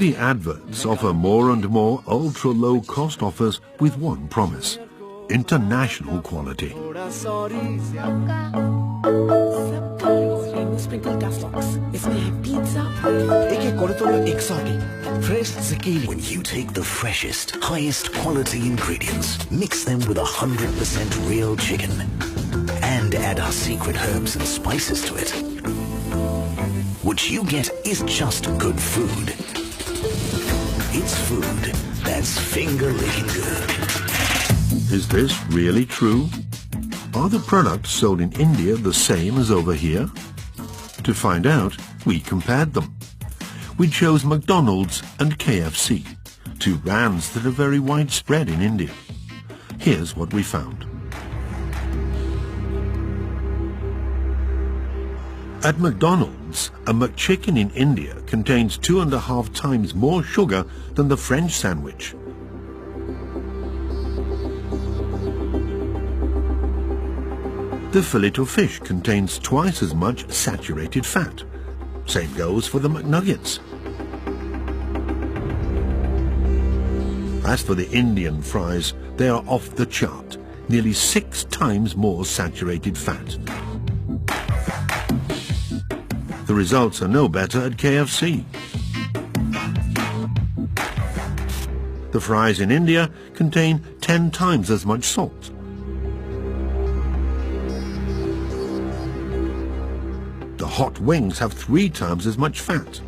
TV adverts offer more and more ultra-low-cost offers with one promise: international quality. When you take the freshest, highest quality ingredients, mix them with 100% real chicken, and add our secret herbs and spices to it, what you get is just good food. It's food that's finger-licking good. Is this really true? Are the products sold in India the same as over here? To find out, we compared them. We chose McDonald's and KFC, two brands that are very widespread in India. Here's what we found. At McDonald's, a McChicken in India contains 2.5 times more sugar than the French sandwich. The fillet of fish contains twice as much saturated fat. Same goes for the McNuggets. As for the Indian fries, they are off the chart, nearly 6 times more saturated fat. The results are no better at KFC. The fries in India contain 10 times as much salt. The hot wings have 3 times as much fat.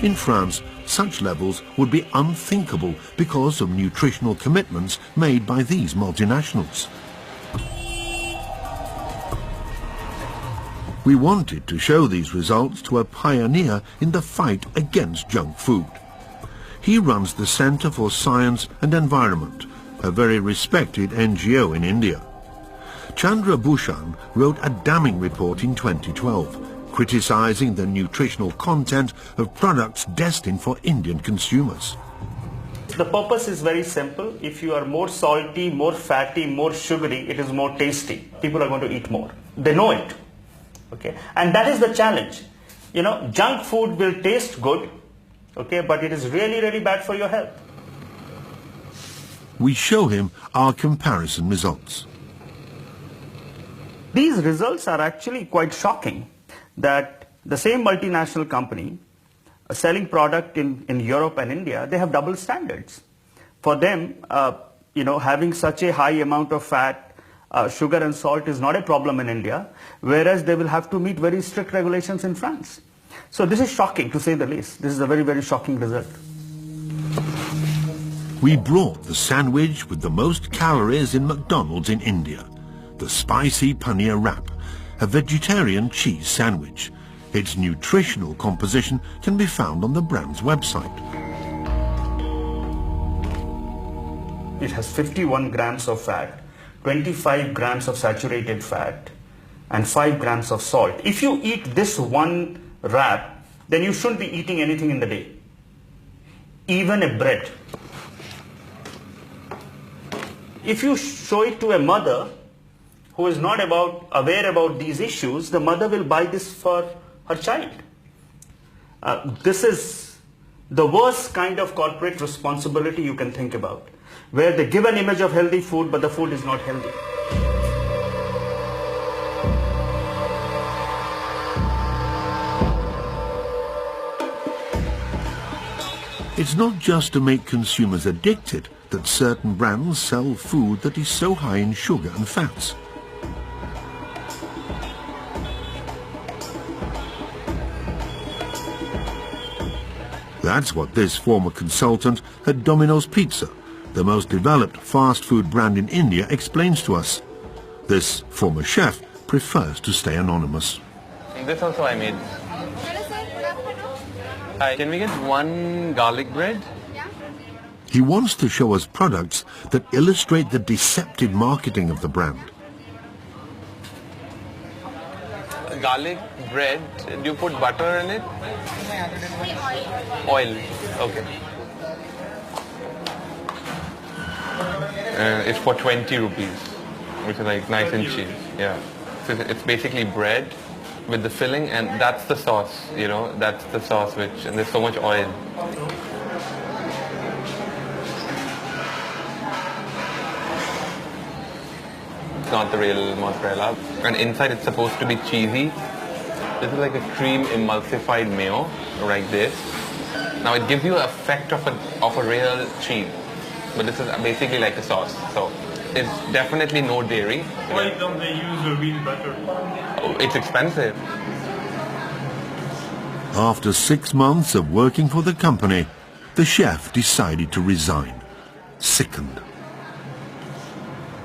In France, such levels would be unthinkable because of nutritional commitments made by these multinationals. We wanted to show these results to a pioneer in the fight against junk food. He runs the Centre for Science and Environment, a very respected NGO in India. Chandra Bhushan wrote a damning report in 2012, criticizing the nutritional content of products destined for Indian consumers. The purpose is very simple. If you are more salty, more fatty, more sugary, it is more tasty. People are going to eat more. They know it. Okay? And that is the challenge. You know, junk food will taste good, okay, but it is really, really bad for your health. We show him our comparison results. These results are actually quite shocking, that the same multinational company selling product in Europe and India, they have double standards. For them, you know, having such a high amount of fat, sugar and salt is not a problem in India, whereas they will have to meet very strict regulations in France. So this is shocking, to say the least. This is a very, very shocking result. We brought the sandwich with the most calories in McDonald's in India, the spicy paneer wrap, a vegetarian cheese sandwich. Its nutritional composition can be found on the brand's website. It has 51 grams of fat, 25 grams of saturated fat, and 5 grams of salt. If you eat this one wrap, then you shouldn't be eating anything in the day, even a bread. If you show it to a mother who is not aware about these issues, the mother will buy this for her child. This is the worst kind of corporate responsibility you can think about, where they give an image of healthy food, but the food is not healthy. It's not just to make consumers addicted that certain brands sell food that is so high in sugar and fats. That's what this former consultant at Dominoz Pizza, the most developed fast food brand in India, explains to us. This former chef prefers to stay anonymous. This also I made. Hi, can we get one garlic bread? He wants to show us products that illustrate the deceptive marketing of the brand. Garlic bread, do you put butter in it? Oil. Okay. It's for 20 rupees, which is like nice and cheap. Yeah. So it's basically bread with the filling, and that's the sauce, you know, that's the sauce and there's so much oil. It's not the real mozzarella. And inside it's supposed to be cheesy. This is like a cream emulsified mayo, like this. Now it gives you an effect of a real cheese, but this is basically like a sauce. So it's definitely no dairy. Why don't they use a real butter? Oh, it's expensive. After 6 months of working for the company, the chef decided to resign, sickened.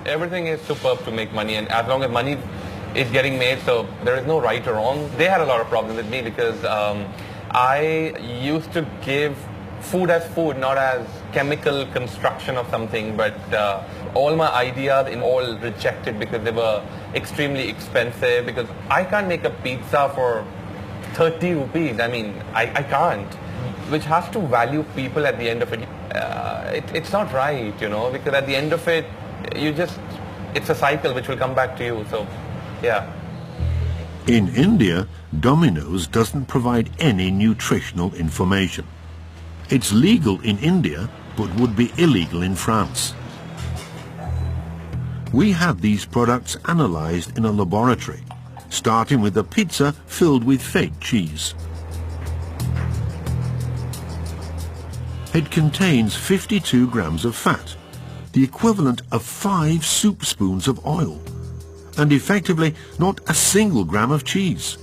Everything is superb to make money, and as long as money is getting made, so there is no right or wrong. They had a lot of problems with me because I used to give food as food, not as chemical construction of something, but all my ideas in all rejected because they were extremely expensive, because I can't make a pizza for 30 rupees. I mean, I can't, which has to value people at the end of it. It's not right, you know, because at the end of it, it's a cycle which will come back to you, so yeah. In India, Dominoz doesn't provide any nutritional information. It's legal in India, but would be illegal in France. We had these products analyzed in a laboratory, starting with a pizza filled with fake cheese. It contains 52 grams of fat, the equivalent of 5 soup spoons of oil, and effectively not a single gram of cheese.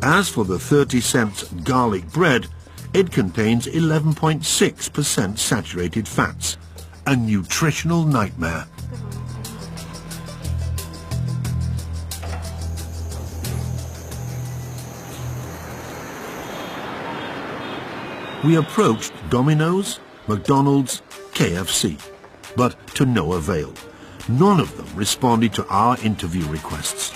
As for the 30-cent garlic bread, it contains 11.6% saturated fats, a nutritional nightmare. We approached Dominoz, McDonald's, KFC, but to no avail. None of them responded to our interview requests.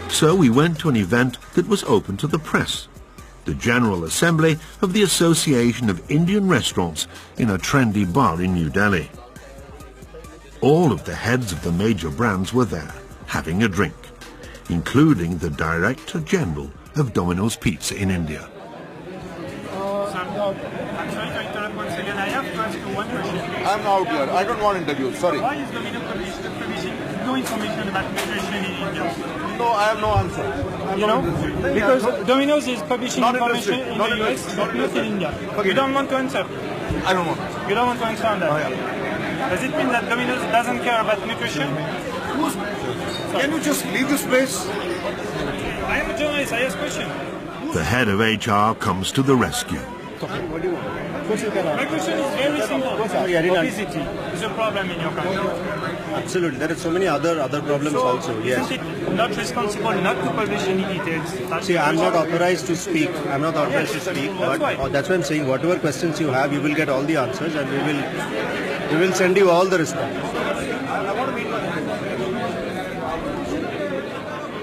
So we went to an event that was open to the press, the General Assembly of the Association of Indian Restaurants in a trendy bar in New Delhi. All of the heads of the major brands were there, having a drink, including the Director General of Domino's Pizza in India. I'm sorry to interrupt once again. I have to ask you one question. I'm out here. I don't want interviews. Sorry. Why is Domino's publishing no information about nutrition in India? No, I have no answer. You know, because Domino's is publishing Not information interested. in Not the US, interested. but not in India. Okay. You don't want to answer. I don't want. You don't want to answer on that. Oh, yeah. Does it mean that Domino's doesn't care about nutrition? Can you just leave this place? I am a journalist. I ask questions. The head of HR comes to the rescue. My question is very simple. Obesity is a problem in your country. Absolutely. There are so many other problems also, yes. Isn't it not responsible not to publish any details? See, I'm not authorized to speak. I'm not authorized to speak. But that's why I'm saying whatever questions you have, you will get all the answers, and we will send you all the responses.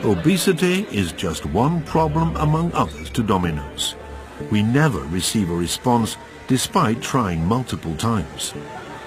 Obesity is just one problem among others to Domino's. We never receive a response despite trying multiple times.